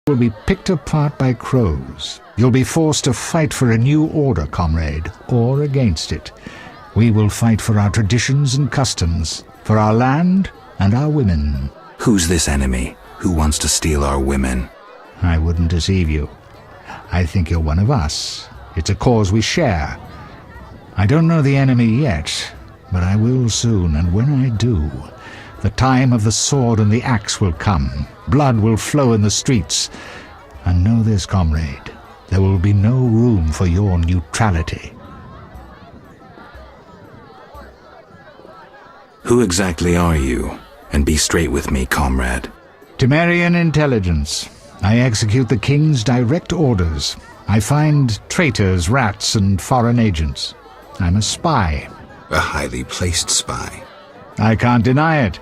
will be picked apart by crows. You'll be forced to fight for a new order, comrade, or against it. We will fight for our traditions and customs, for our land and our women. Who's this enemy? Who wants to steal our women? I wouldn't deceive you. I think you're one of us. It's a cause we share. I don't know the enemy yet, but I will soon, and when I do, the time of the sword and the axe will come. Blood will flow in the streets. And know this, comrade, there will be no room for your neutrality. Who exactly are you? And be straight with me, comrade. Temerian intelligence. I execute the king's direct orders. I find traitors, rats, and foreign agents. I'm a spy. A highly placed spy. I can't deny it.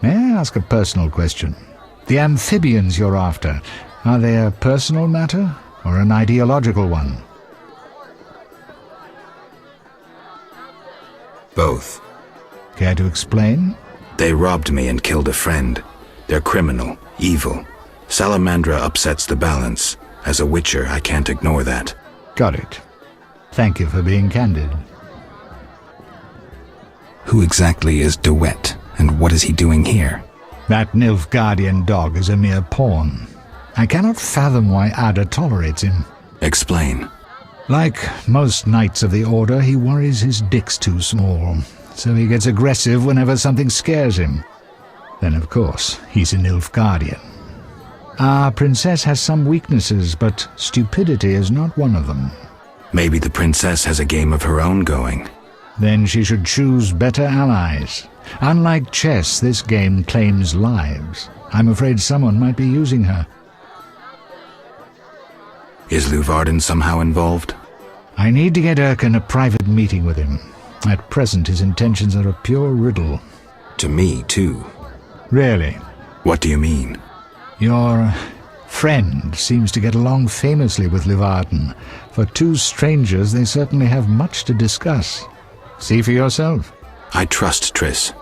May I ask a personal question? The amphibians you're after, are they a personal matter or an ideological one? Both. Care to explain? They robbed me and killed a friend. They're criminal, evil. Salamandra upsets the balance. As a Witcher, I can't ignore that. Got it. Thank you for being candid. Who exactly is De Wet, and what is he doing here? That Nilfgaardian dog is a mere pawn. I cannot fathom why Ada tolerates him. Explain. Like most knights of the Order, he worries his dick's too small, so he gets aggressive whenever something scares him. Then, of course, he's a Nilfgaardian. Our princess has some weaknesses, but stupidity is not one of them. Maybe the princess has a game of her own going. Then she should choose better allies. Unlike chess, this game claims lives. I'm afraid someone might be using her. Is Luvarden somehow involved? I need to get Erkin a private meeting with him. At present, his intentions are a pure riddle. To me, too. Really? What do you mean? Your friend seems to get along famously with Luvarden. For two strangers, they certainly have much to discuss. See for yourself. I trust Triss.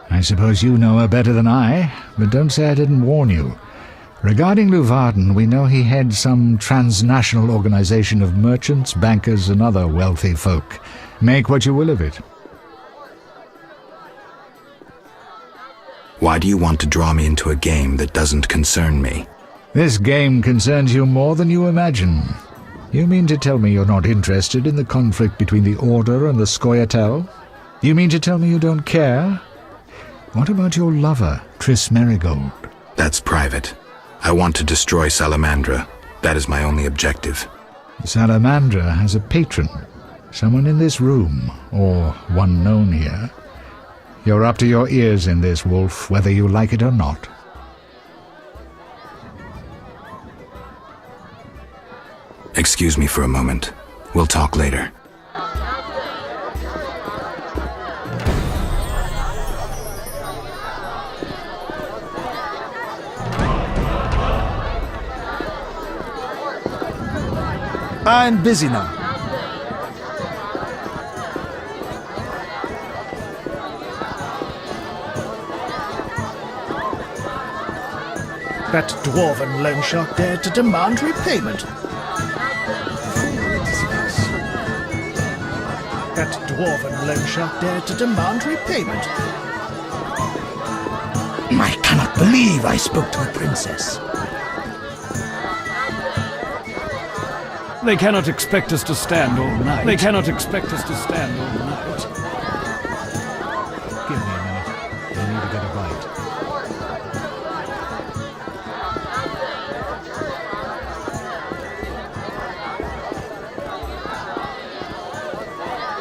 I suppose you know her better than I, but don't say I didn't warn you. Regarding Luvarden, we know he heads some transnational organization of merchants, bankers, and other wealthy folk. Make what you will of it. Why do you want to draw me into a game that doesn't concern me? This game concerns you more than you imagine. You mean to tell me you're not interested in the conflict between the Order and the Scoia'tael? You mean to tell me you don't care? What about your lover, Triss Merigold? That's private. I want to destroy Salamandra. That is my only objective. Salamandra has a patron. Someone in this room, or one known here. You're up to your ears in this, Wolf, whether you like it or not. Excuse me for a moment. We'll talk later. I'm busy now. That dwarven loan shark dared to demand repayment. That dwarven loan shark dared to demand repayment. I cannot believe I spoke to a princess. They cannot expect us to stand all night. They cannot expect us to stand all night. Give me a minute. I need to get a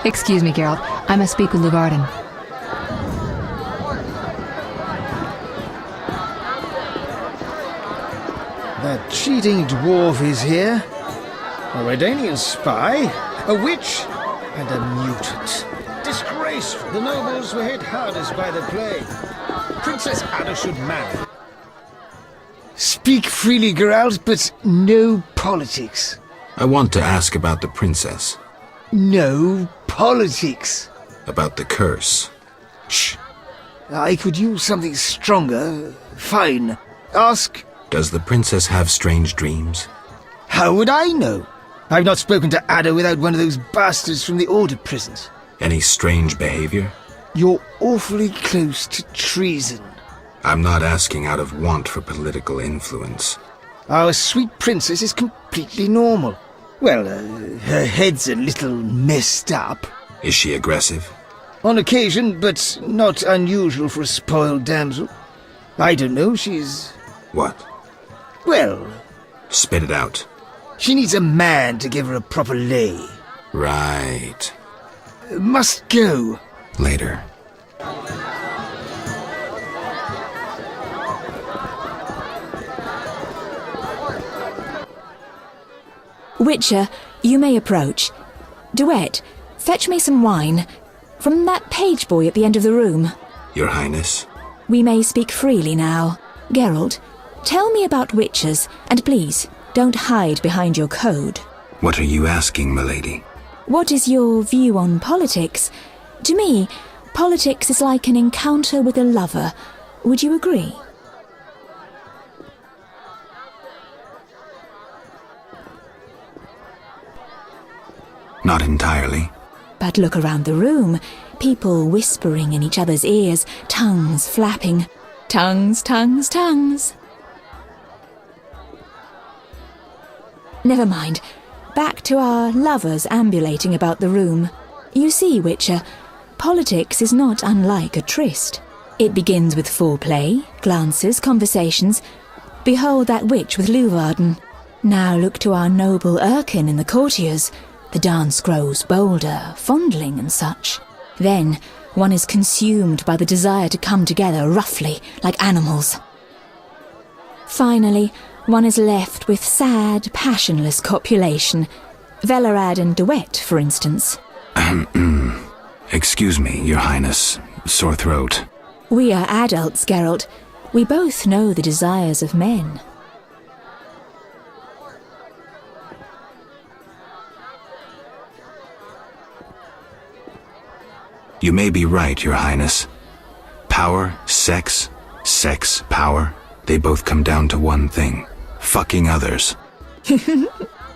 bite. Excuse me, Geralt. I must speak with Luvarden. That cheating dwarf is here. A Redanian spy, a witch, and a mutant. Disgraceful. The nobles were hit hardest by the plague. Princess Ada should marry. Speak freely, Geralt, but no politics. I want to ask about the princess. No politics. About the curse. Shh. I could use something stronger. Fine. Ask Does the princess have strange dreams? How would I know? I've not spoken to Ada without one of those bastards from the Order prisons. Any strange behavior? You're awfully close to treason. I'm not asking out of want for political influence. Our sweet princess is completely normal. Well, her head's a little messed up. Is she aggressive? On occasion, but not unusual for a spoiled damsel. I don't know, she's... What? Well, Spit it out. she needs a man to give her a proper lay. Right. Must go. Later. Witcher, you may approach. Duet, fetch me some wine. From that page boy at the end of the room. Your Highness? We may speak freely now. Geralt, tell me about witchers, and please, don't hide behind your code. What are you asking, milady? What is your view on politics? To me, politics is like an encounter with a lover. Would you agree? Not entirely. But look around the room. People whispering in each other's ears, tongues flapping. Tongues, tongues, tongues. Never mind. Back to our lovers ambulating about the room. You see, Witcher, politics is not unlike a tryst. It begins with foreplay, glances, conversations. Behold that witch with Luvarden. Now look to our noble Erkin and the courtiers. The dance grows bolder, fondling and such. Then one is consumed by the desire to come together roughly, like animals. Finally, one is left with sad, passionless copulation. Velerad and Duet, for instance. Excuse me, Your Highness. Sore throat. We are adults, Geralt. We both know the desires of men. You may be right, Your Highness. Power, sex, power, they both come down to one thing. Fucking others.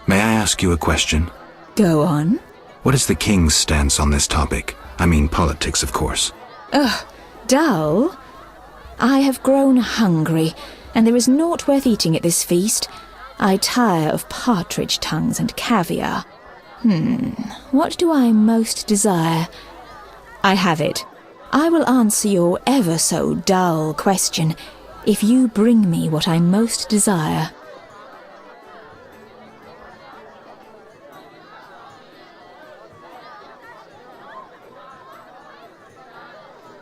May I ask you a question? Go on. What is the king's stance on this topic? I mean politics, of course. Dull? I have grown hungry, and there is naught worth eating at this feast. I tire of partridge tongues and caviar. What do I most desire? I have it. I will answer your ever so dull question if you bring me what I most desire.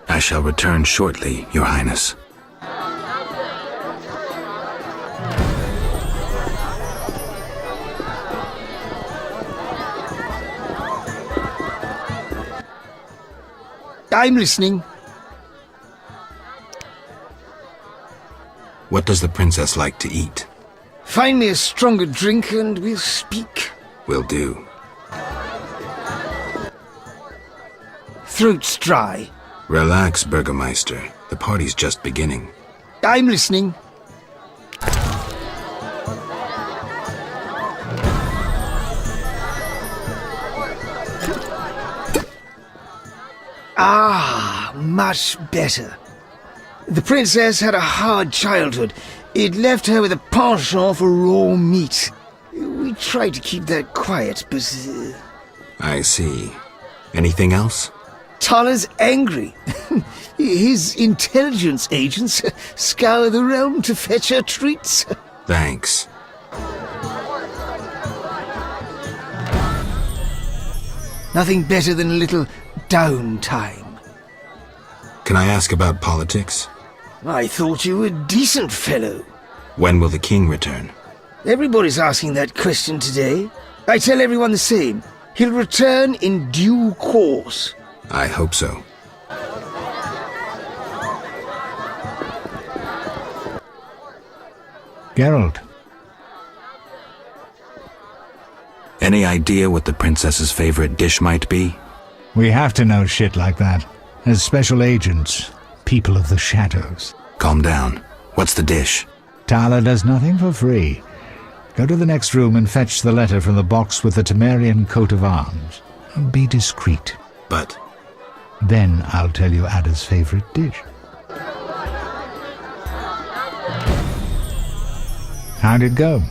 I shall return shortly, Your Highness. I'm listening. What does the princess like to eat? Find me a stronger drink and we'll speak. Will do. Throat's dry. Relax, Burgermeister. The party's just beginning. I'm listening. Ah, much better. The princess had a hard childhood. It left her with a penchant for raw meat. We tried to keep that quiet, but... I see. Anything else? Tala's angry. His intelligence agents scour the realm to fetch her treats. Thanks. Nothing better than a little downtime. Can I ask about politics? I thought you were a decent fellow. When will the king return? Everybody's asking that question today. I tell everyone the same. He'll return in due course. I hope so. Geralt, Any idea what the princess's favorite dish might be? we have to know shit like that. As special agents, people of the shadows. Calm down. What's the dish? Tala does nothing for free. Go to the next room and fetch the letter from the box with the Temerian coat of arms. Be discreet. But Then I'll tell you Ada's favorite dish. How'd it go?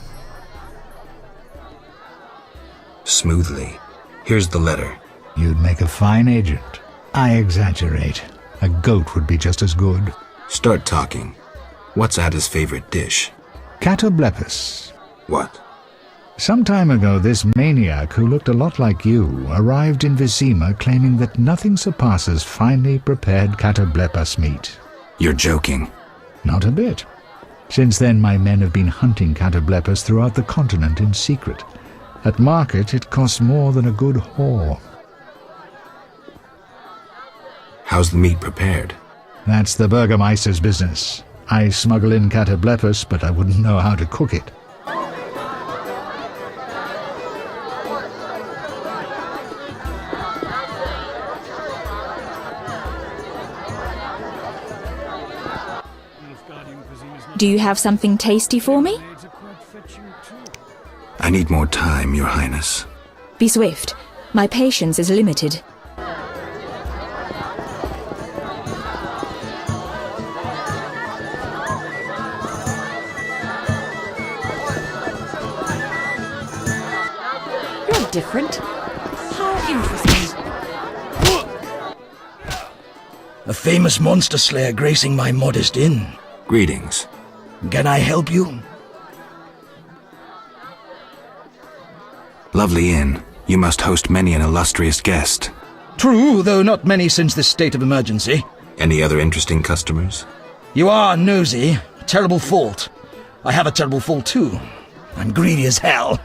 smoothly. Here's the letter. You'd make a fine agent. I exaggerate. A goat would be just as good. Start talking. What's Ada's favorite dish? Catoblepus. What? Some time ago, this maniac who looked a lot like you arrived in Vizima claiming that nothing surpasses finely prepared catoblepus meat. You're joking. Not a bit. Since then, my men have been hunting catoblepus throughout the continent in secret. At market, it costs more than a good whore. How's the meat prepared? That's the Burgermeister's business. I smuggle in catoblepus, but I wouldn't know how to cook it. Do you have something tasty for me? I need more time, Your Highness. Be swift. My patience is limited. You're different. How interesting. A famous monster slayer gracing my modest inn. Greetings. Can I help you? Lovely inn. You must host many an illustrious guest. True, though not many since this state of emergency. Any other interesting customers? You are nosy. Terrible fault. I have a terrible fault too. I'm greedy as hell.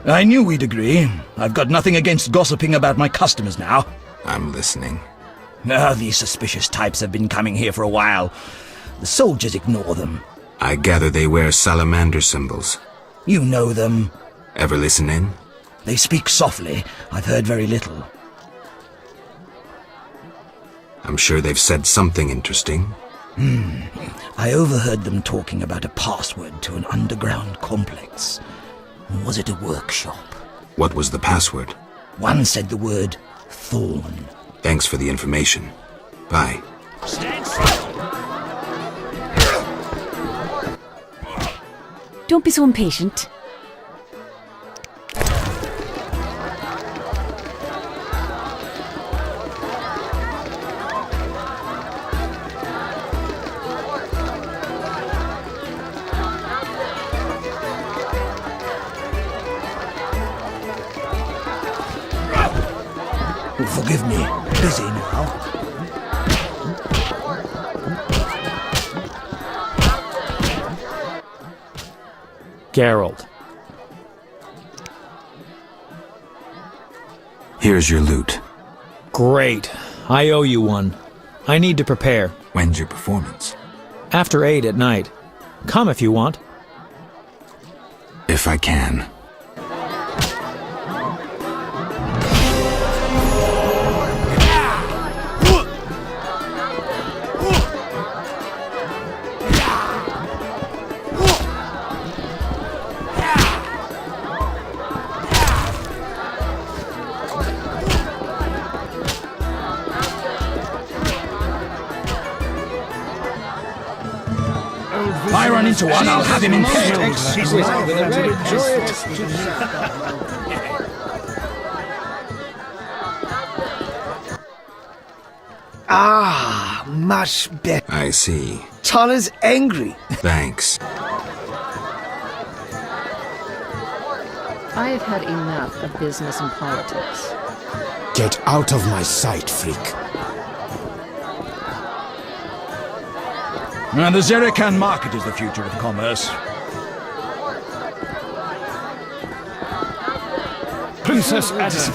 I knew we'd agree. I've got nothing against gossiping about my customers now. I'm listening. These suspicious types have been coming here for a while. The soldiers ignore them. I gather they wear salamander symbols. You know them. Ever listen in? They speak softly. I've heard very little. I'm sure they've said something interesting. I overheard them talking about a password to an underground complex. Was it a workshop? What was the password? One said the word Thorn. Thanks for the information. Bye. Don't be so impatient. Forgive me. Busy now. Geralt. Here's your loot. Great. I owe you one. I need to prepare. When's your performance? After 8 at night. Come if you want. If I can. If I run into one, I'll have him impaled. Exquisite, with a red joy much better. I see. Tala's angry. Thanks. I've had enough of business and politics. Get out of my sight, freak. And the Zerikan market is the future of commerce. Princess Addison.